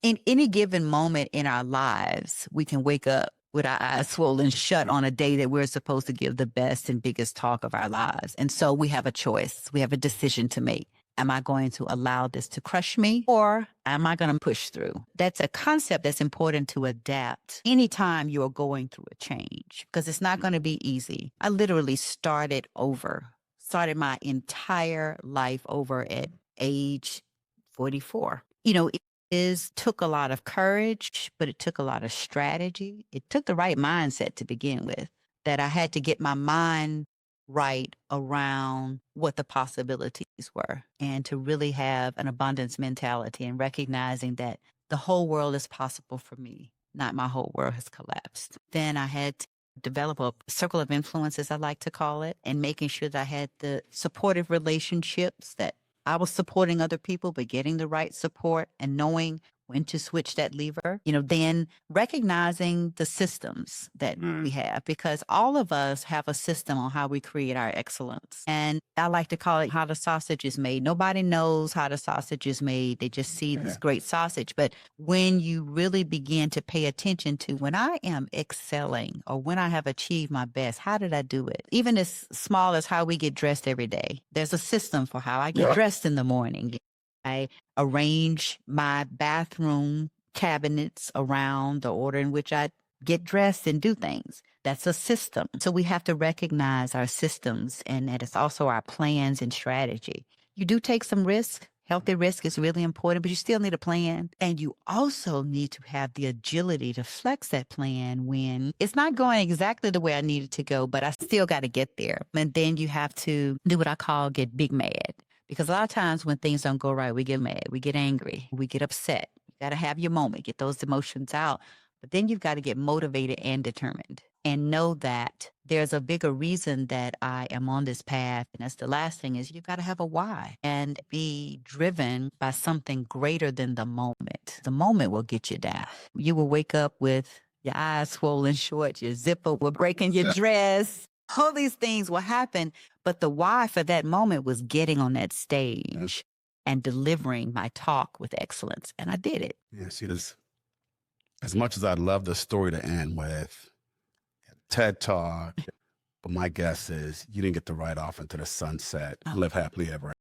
In any given moment in our lives, we can wake up with our eyes swollen shut on a day that we're supposed to give the best and biggest talk of our lives. And so we have a choice. We have a decision to make. Am I going to allow this to crush me or am I going to push through? That's a concept that's important to adapt anytime you're going through a change because it's not going to be easy. I literally started my entire life over at age 44. Took a lot of courage, but it took a lot of strategy. It took the right mindset to begin with, that I had to get my mind right around what the possibilities were and to really have an abundance mentality and recognizing that the whole world is possible for me, not my whole world has collapsed. Then I had to develop a circle of influence, as I like to call it, and making sure that I had the supportive relationships that I was supporting other people, but getting the right support and knowing when to switch that lever, then recognizing the systems that we have, because all of us have a system on how we create our excellence. And I like to call it how the sausage is made. Nobody knows how the sausage is made. They just see this great sausage. But when you really begin to pay attention to when I am excelling or when I have achieved my best, how did I do it? Even as small as how we get dressed every day. There's a system for how I get dressed in the morning. I arrange my bathroom cabinets around the order in which I get dressed and do things. That's a system. So we have to recognize our systems and that it's also our plans and strategy. You do take some risk. Healthy risk is really important, but you still need a plan. And you also need to have the agility to flex that plan when it's not going exactly the way I need it to go, but I still got to get there. And then you have to do what I call get big mad. Because a lot of times when things don't go right, we get mad, we get angry, we get upset. You got to have your moment, get those emotions out. But then you've got to get motivated and determined and know that there's a bigger reason that I am on this path. And that's the last thing is you've got to have a why and be driven by something greater than the moment. The moment will get you down. You will wake up with your eyes swollen short, your zipper will break in your dress. All these things will happen, but the why for that moment was getting on that stage and delivering my talk with excellence. And I did it. Yeah, see, as much as I'd love the story to end with TED Talk, but my guess is you didn't get to ride off into the sunset, live happily ever